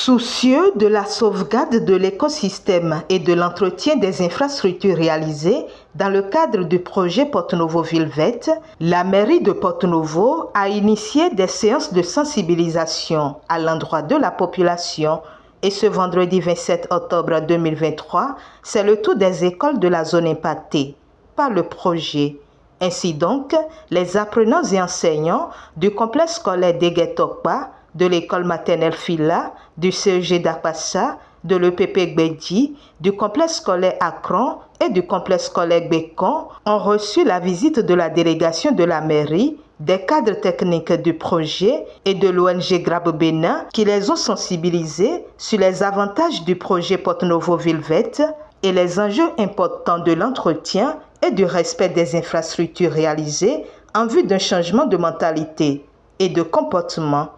Soucieux de la sauvegarde de l'écosystème et de l'entretien des infrastructures réalisées dans le cadre du projet Porto-Novo Ville Verte, la mairie de Porto-Novo a initié des séances de sensibilisation à l'endroit de la population et ce vendredi 27 octobre 2023, c'est le tour des écoles de la zone impactée par le projet. Ainsi donc, les apprenants et enseignants du complexe scolaire d'Eguetokpa, de l'école maternelle Fila, du CEG d'Apassa, de l'EPP Gbedi, du complexe scolaire Akron et du complexe scolaire Bécon ont reçu la visite de la délégation de la mairie, des cadres techniques du projet et de l'ONG Grab Bénin qui les ont sensibilisés sur les avantages du projet Porto-Novo Ville Verte et les enjeux importants de l'entretien et du respect des infrastructures réalisées en vue d'un changement de mentalité et de comportement.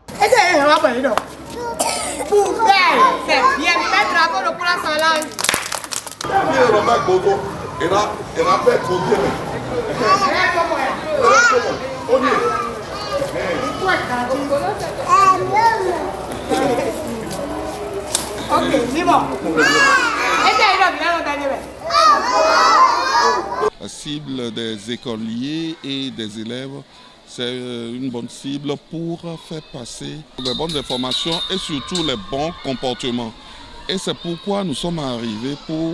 La cible des écoliers et des élèves, c'est une bonne cible pour faire passer les bonnes informations et surtout les bons comportements. Et c'est pourquoi nous sommes arrivés pour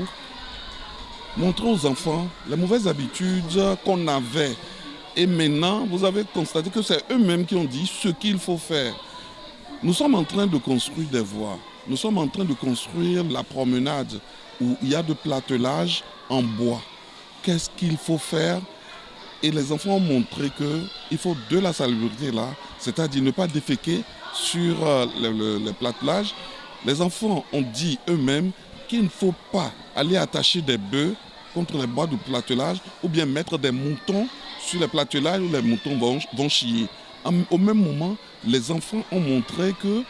montrer aux enfants les mauvaises habitudes qu'on avait. Et maintenant, vous avez constaté que c'est eux-mêmes qui ont dit ce qu'il faut faire. Nous sommes en train de construire des voies. Nous sommes en train de construire la promenade où il y a de platelage en bois. Qu'est-ce qu'il faut faire? Et les enfants ont montré qu'il faut de la salubrité là, c'est-à-dire ne pas déféquer sur le platelage. Les enfants ont dit eux-mêmes qu'il ne faut pas aller attacher des bœufs contre les bois de platelage ou bien mettre des moutons sur les platelages où les moutons vont chier. Au même moment, les enfants ont montré que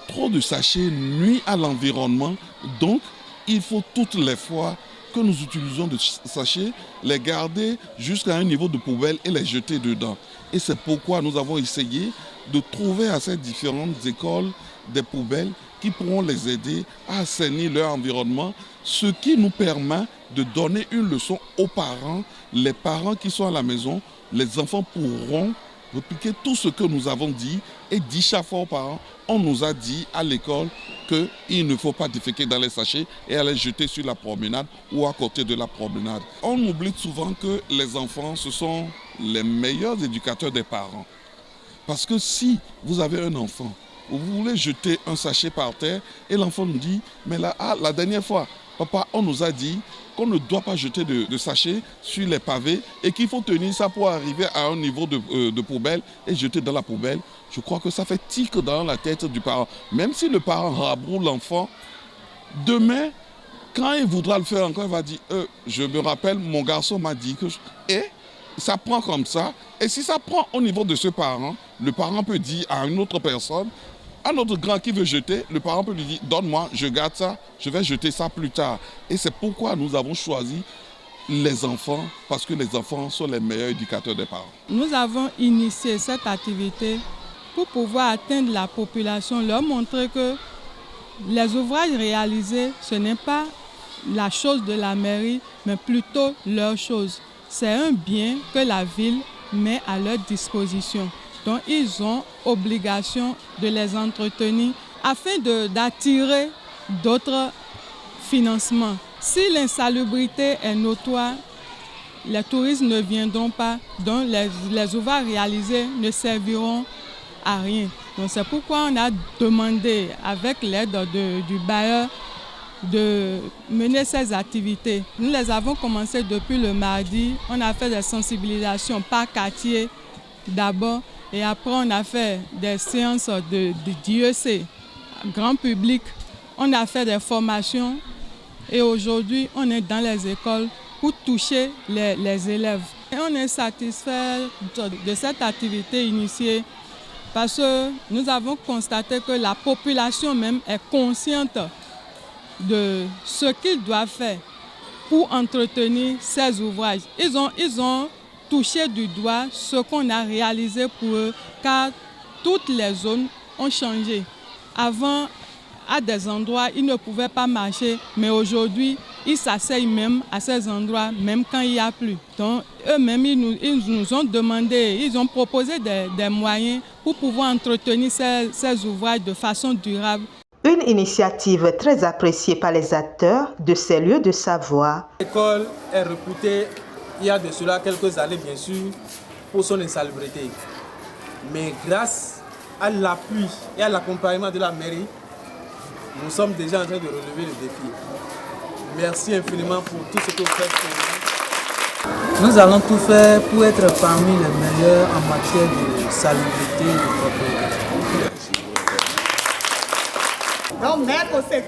trop de sachets nuit à l'environnement. Donc, il faut toutes les fois que nous utilisons des sachets, les garder jusqu'à un niveau de poubelle et les jeter dedans. Et c'est pourquoi nous avons essayé de trouver à ces différentes écoles des poubelles qui pourront les aider à assainir leur environnement, ce qui nous permet de donner une leçon aux parents. Les parents qui sont à la maison, les enfants pourront répliquer tout ce que nous avons dit et dit chaque fois aux parents. On nous a dit à l'école qu'il ne faut pas déféquer dans les sachets et aller jeter sur la promenade ou à côté de la promenade. On oublie souvent que les enfants, ce sont les meilleurs éducateurs des parents. Parce que si vous avez un enfant, vous voulez jeter un sachet par terre et l'enfant nous dit « mais là, la dernière fois, papa, on nous a dit qu'on ne doit pas jeter de sachets sur les pavés et qu'il faut tenir ça pour arriver à un niveau de poubelle et jeter dans la poubelle ». Je crois que ça fait tic dans la tête du parent. Même si le parent rabroue l'enfant, demain, quand il voudra le faire encore, il va dire je me rappelle, mon garçon m'a dit que... Et ça prend comme ça. Et si ça prend au niveau de ce parent, le parent peut dire à une autre personne, un autre grand qui veut jeter, le parent peut lui dire « donne-moi, je garde ça, je vais jeter ça plus tard ». Et c'est pourquoi nous avons choisi les enfants, parce que les enfants sont les meilleurs éducateurs des parents. Nous avons initié cette activité pour pouvoir atteindre la population, leur montrer que les ouvrages réalisés, ce n'est pas la chose de la mairie, mais plutôt leur chose. C'est un bien que la ville met à leur disposition. Donc ils ont obligation de les entretenir afin d'attirer d'autres financements. Si l'insalubrité est notoire, les touristes ne viendront pas, donc les ouvrages réalisés ne serviront à rien. Donc c'est pourquoi on a demandé, avec l'aide du bailleur, de mener ces activités. Nous les avons commencées depuis le mardi. On a fait des sensibilisations par quartier d'abord et après on a fait des séances d'IEC, grand public. On a fait des formations et aujourd'hui on est dans les écoles pour toucher les élèves. Et on est satisfait de cette activité initiée parce que nous avons constaté que la population même est consciente de ce qu'ils doivent faire pour entretenir ces ouvrages. Ils ont touché du doigt ce qu'on a réalisé pour eux, car toutes les zones ont changé. Avant, à des endroits, ils ne pouvaient pas marcher, mais aujourd'hui, ils s'asseyent même à ces endroits, même quand il n'y a plus. Donc, eux-mêmes, ils nous ont demandé, ils ont proposé des moyens pour pouvoir entretenir ces ouvrages de façon durable. Une initiative très appréciée par les acteurs de ces lieux de savoir. L'école est réputée, il y a de cela quelques années bien sûr, pour son insalubrité. Mais grâce à l'appui et à l'accompagnement de la mairie, nous sommes déjà en train de relever le défi. Merci infiniment pour tout ce que vous faites pour nous. Nous allons tout faire pour être parmi les meilleurs en matière de salubrité et de propriété. Donc, merci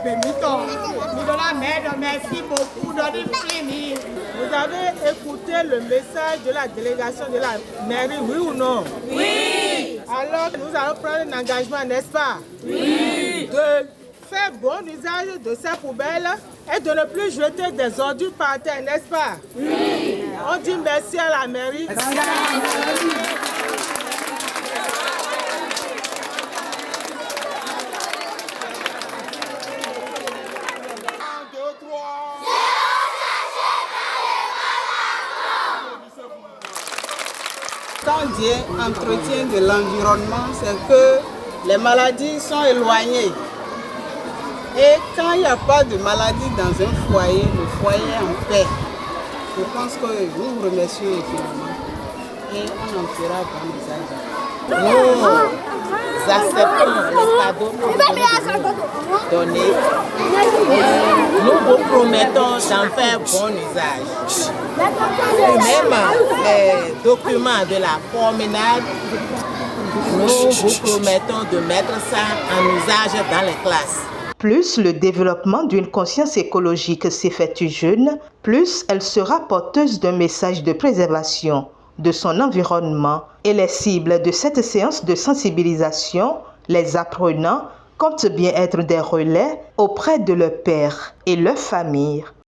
beaucoup. Vous avez écouté le message de la délégation de la mairie, oui ou non? Oui. Alors, nous allons prendre un engagement, n'est-ce pas? Oui. De faire bon usage de ces poubelles et de ne plus jeter des ordures par terre, n'est-ce pas? Oui. On dit merci à la mairie. Merci. Quand on dit entretien de l'environnement, c'est que les maladies sont éloignées. Et quand il n'y a pas de maladie dans un foyer, le foyer est en paix. Je pense que nous vous remercions infiniment et on en fera bon usage. Nous acceptons les cadeaux que vous donnez. Nous vous promettons d'en faire bon usage. Même les documents de la promenade, nous vous promettons de mettre ça en usage dans les classes. Plus le développement d'une conscience écologique s'effectue jeune, plus elle sera porteuse d'un message de préservation de son environnement. Et les cibles de cette séance de sensibilisation, les apprenants, comptent bien être des relais auprès de leurs pairs et leurs familles.